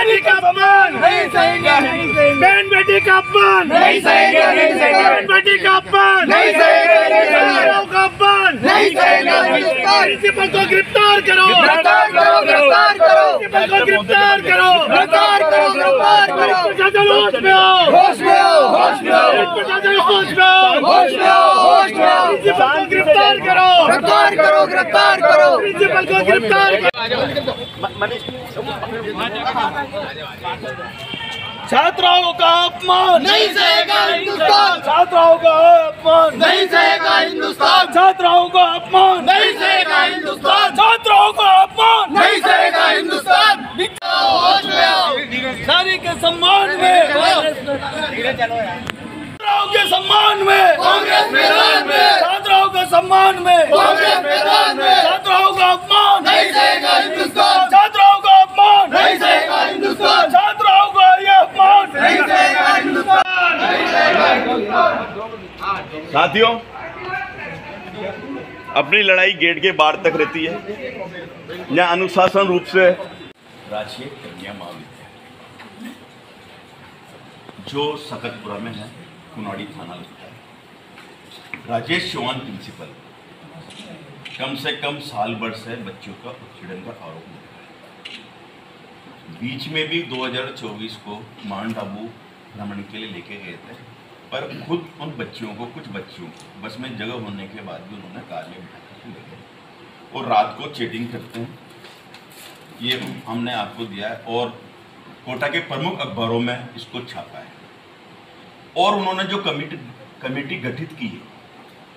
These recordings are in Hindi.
बेटी का अपमान नहीं सहेंगे, बहन बेटी का अपमान नहीं सहेंगे, बहन बेटी का अपमान नहीं सहेंगे, का अपमान नहीं सहेंगे। प्रिंसिपल को गिरफ्तार करो, गिरफ्तार करो, गिरफ्तार करो, प्रिंसिपल को गिरफ्तार करो, गिरफ्तार करो, गिरफ्तार करो। प्रशासन होश में आओ, होश में आओ, होश में आओ, प्रशासन होश में आओ, होश में आओ, होश में आओ। प्रिंसिपल को गिरफ्तार करो, गिरफ्तार करो, गिरफ्तार करो, प्रिंसिपल को गिरफ्तार करो। छात्राओं का अपमान नहीं सहेगा हिंदुस्तान, छात्राओं का अपमान नहीं सहेगा हिंदुस्तान, छात्राओं का अपमान नहीं सहेगा हिंदुस्तान, छात्राओं का अपमान नहीं सहेगा हिंदुस्तान। होश में आओ, नारी के सम्मान में, छात्राओं के सम्मान में कांग्रेस मैदान में, छात्राओं के सम्मान में कांग्रेस मैदान में, छात्राओं का अपमान नहीं सहेगा हिंदुस्तान, छात्राओं का अपमान नहीं सहेगा हिंदुस्तान, छात्राओं का ये अपमान नहीं सहेगा हिंदुस्तान, नहीं सहेगा हिंदुस्तान। साथियों, अपनी लड़ाई गेट के बाहर तक रहती है। यहाँ अनुशासन रूप से राजकीय कन्या महाविद्यालय जो सकतपुरा में है, कुनाड़ी थाना लगता है। राजेश चौहान प्रिंसिपल कम से कम साल भर से बच्चों का उत्पीड़न का आरोप है। बीच में भी 2024 को माउंट आबू भ्रमण के लिए लेके गए थे, पर खुद उन बच्चियों को, कुछ बच्चियों को बस में जगह होने के बाद भी उन्होंने कार में बिठा कर ले गए और रात को चीटिंग करते हैं। ये हमने आपको दिया है और कोटा के प्रमुख अखबारों में इसको छापा है। और उन्होंने जो कमेटी गठित की है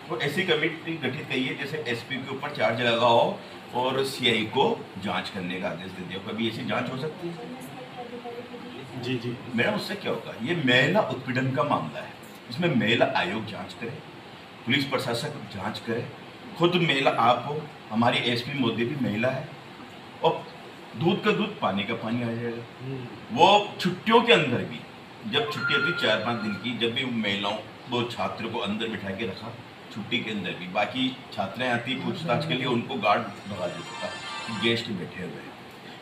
वो ऐसी कमेटी गठित की है जैसे एसपी के ऊपर चार्ज लगाओ और सीआई को जांच करने का आदेश दे दिया। कभी ऐसी जांच हो सकती है? जी जी मैडम, उससे क्या होगा? ये महिला उत्पीड़न का मामला है, इसमें महिला आयोग जांच करे, पुलिस प्रशासन जांच करे, खुद महिला आप हो, हमारी एसपी मोदी भी महिला है, और दूध का दूध पानी का पानी आ जाएगा। वो छुट्टियों के अंदर भी, जब छुट्टी होती 4-5 दिन की, जब भी महिलाओं, दो छात्रों को अंदर बिठा के रखा, छुट्टी के अंदर भी बाकी छात्राएं आती पूछताछ के लिए, उनको गार्ड भगा देता था, गेस्ट बैठे हुए हैं।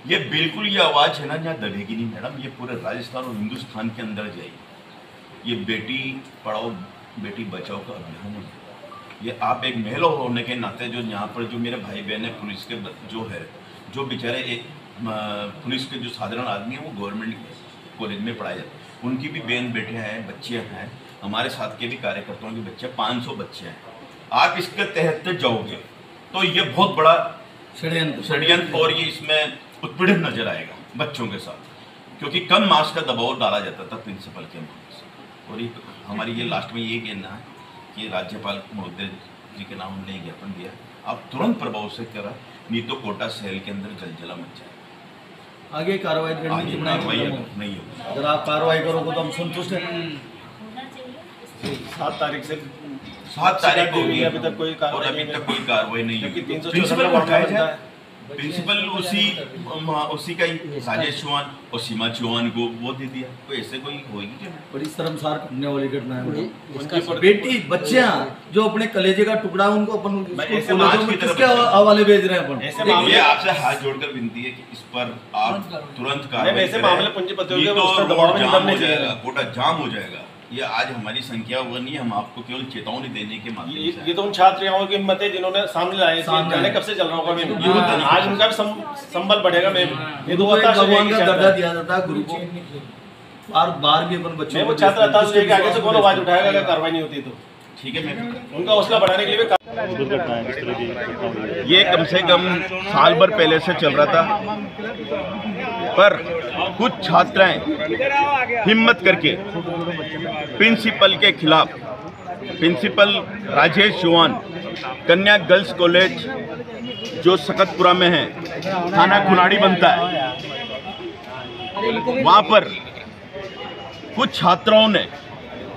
ये बिल्कुल ये आवाज़ है ना, यहाँ दबेगी नहीं मैडम, ये पूरे राजस्थान और हिंदुस्तान के अंदर जाएगी। ये बेटी पढ़ाओ बेटी बचाओ का अभियान है। ये आप एक महिला होने के नाते, जो यहाँ पर जो मेरे भाई बहन है पुलिस के जो है, जो बेचारे एक पुलिस के जो साधारण आदमी है वो गवर्नमेंट कॉलेज में पढ़ाए जाते हैं, उनकी भी बहन बेटे हैं, बच्चे हैं, हमारे साथ के भी कार्यकर्ताओं के बच्चे, 500 बच्चे हैं। आप इसके तहत जाओगे तो ये बहुत बड़ा षड्यंत्र और ये इसमें उत्पीड़न नजर आएगा बच्चों के साथ, क्योंकि कम मार्क्स का दबाव डाला जाता था प्रिंसिपल के मामले से। और ये हमारी ये लास्ट में ये कहना है कि राज्यपाल महोदय जी के नाम हमने ज्ञापन दिया, आप तुरंत प्रभाव से करा, नहीं तो कोटा शहर के अंदर जलजला मच जाएगा। आगे कार्रवाई नहीं होगी। अगर आप कार्रवाई करोगे तो हम संतुष्ट हैं। 7 तारीख से 7 तारीख होगी, अभी तक कोई कार्रवाई नहीं होगी। प्रिंसिपल उसी का ही राजेश चौहान और सीमा चौहान को वो दे दिया। कोई ऐसे कोई होगी क्या? बड़ी शर्मसार करने वाली घटना है। बेटी बच्चियां जो अपने कलेजे का टुकड़ा, उनको अपन किसके हवाले भेज रहे हैं अपन? ये आपसे हाथ जोड़कर विनती है कि इस पर आप तुरंत कार्रवाई करें। कोटा जाम हो जाएगा। ये आज हमारी संख्या वो नहीं है, हम आपको केवल चेतावनी देने के माध्यम से। ये तो उन छात्राओं की हिम्मत है जिन्होंने सामने लाए, जाने कब से चल रहा होगा। आज उनका भी संबल बढ़ेगा। मैं ये तो भगवान का दर्जा दिया जाता है गुरु को, बार भी अपन बच्चों को छात्र आगे से कौन आवाज उठाएगा अगर कार्रवाई नहीं होती तो? ठीक है, मैं उनका हौसला बढ़ाने के लिए ये कम से कम साल भर पहले से चल रहा था, पर कुछ छात्राएं हिम्मत करके प्रिंसिपल के खिलाफ, प्रिंसिपल राजेश चौहान कन्या गर्ल्स कॉलेज जो सकतपुरा में है, थाना कुनाड़ी बनता है, वहाँ पर कुछ छात्राओं ने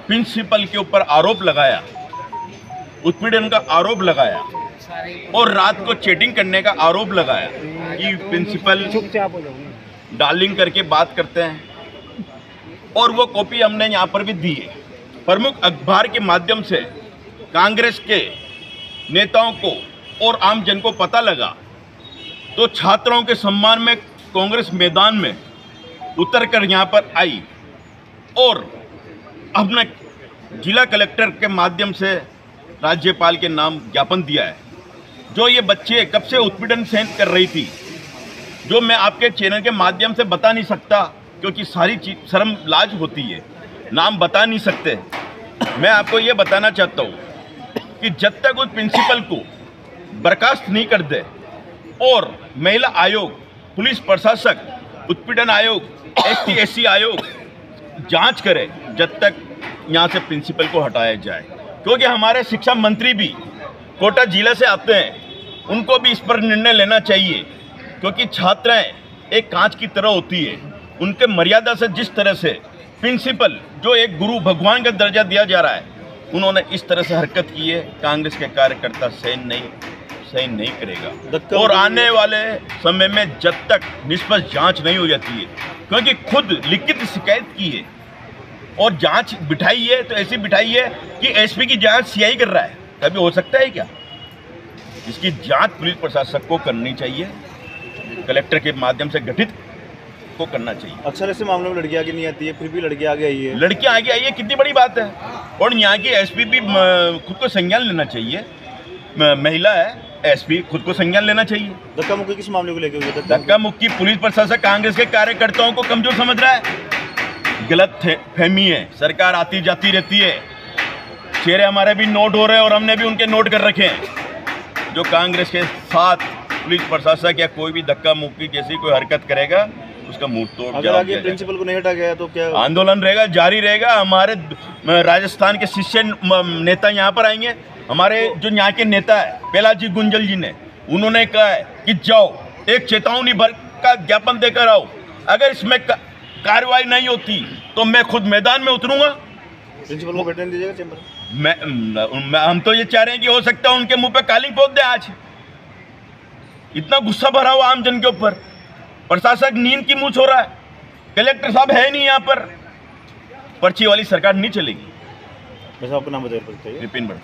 प्रिंसिपल के ऊपर आरोप लगाया, उत्पीड़न का आरोप लगाया और रात को चैटिंग करने का आरोप लगाया कि प्रिंसिपल डार्लिंग करके बात करते हैं। और वो कॉपी हमने यहाँ पर भी दी है। प्रमुख अखबार के माध्यम से कांग्रेस के नेताओं को और आम जन को पता लगा तो छात्राओं के सम्मान में कांग्रेस मैदान में उतर कर यहाँ पर आई और अपने जिला कलेक्टर के माध्यम से राज्यपाल के नाम ज्ञापन दिया है। जो ये बच्चे कब से उत्पीड़न सहन कर रही थी, जो मैं आपके चैनल के माध्यम से बता नहीं सकता क्योंकि सारी चीज शर्म लाज होती है, नाम बता नहीं सकते। मैं आपको ये बताना चाहता हूँ कि जब तक उस प्रिंसिपल को बर्खास्त नहीं कर दे और महिला आयोग, पुलिस प्रशासक, उत्पीड़न आयोग, ST/SC आयोग जांच करे, जब तक यहाँ से प्रिंसिपल को हटाया जाए। क्योंकि हमारे शिक्षा मंत्री भी कोटा जिले से आते हैं, उनको भी इस पर निर्णय लेना चाहिए क्योंकि छात्राएं एक कांच की तरह होती है। उनके मर्यादा से जिस तरह से प्रिंसिपल, जो एक गुरु भगवान का दर्जा दिया जा रहा है, उन्होंने इस तरह से हरकत की है, कांग्रेस के कार्यकर्ता सहन नहीं करेगा। और आने वाले समय में जब तक निष्पक्ष जांच नहीं हो जाती है, क्योंकि खुद लिखित शिकायत की है और जांच बिठाई है, तो ऐसी बिठाई है कि SP की जांच CI कर रहा है। कभी हो सकता है क्या? इसकी जांच पुलिस प्रशासक को करनी चाहिए, कलेक्टर के माध्यम से गठित को करना चाहिए। अक्सर ऐसे मामलों में लड़की आगे नहीं आती है, फिर भी लड़की आगे आई है। लड़की आगे आई है, कितनी बड़ी बात है। और यहाँ की SP भी खुद को संज्ञान लेना चाहिए। महिला है, SP खुद को संज्ञान लेना चाहिए। धक्का मुक्की किस मामले को लेकर हुई है? धक्का मुक्की पुलिस प्रशासन कांग्रेस के कार्यकर्ताओं को कमजोर समझ रहा है। गलत फहमी है, सरकार आती जाती रहती है, चेहरे हमारे भी नोट हो रहे हैं और हमने भी उनके नोट कर रखे हैं। जो कांग्रेस के साथ पुलिस प्रशासन या कोई भी धक्का मुक्की जैसी कोई हरकत करेगा, उसका मुंह तोड़ अगर आगे प्रिंसिपल को नहीं हटा गया तो क्या आंदोलन रहेगा, जारी रहेगा। हमारे राजस्थान के शिष्य नेता यहाँ पर आएंगे। हमारे जो यहाँ के नेता है पेलाजी गुंजल जी ने, उन्होंने कहा है कि जाओ एक चेतावनी भर का ज्ञापन देकर आओ, अगर इसमें कार्रवाई नहीं होती तो मैं खुद मैदान में उतरूंगा। प्रिंसिपल को बैठने दीजिएगा चैम्बर? हम तो ये चाह रहे हैं कि हो सकता है उनके मुंह पे कालिंग पोत दे। आज इतना गुस्सा भरा हुआ आम जन के ऊपर, प्रशासक नींद की मूछ हो रहा है, कलेक्टर साहब है नहीं यहाँ पर, पर्ची वाली सरकार नहीं चलेगी। वैसे आपका नाम बताइए। विपिन भट्ट।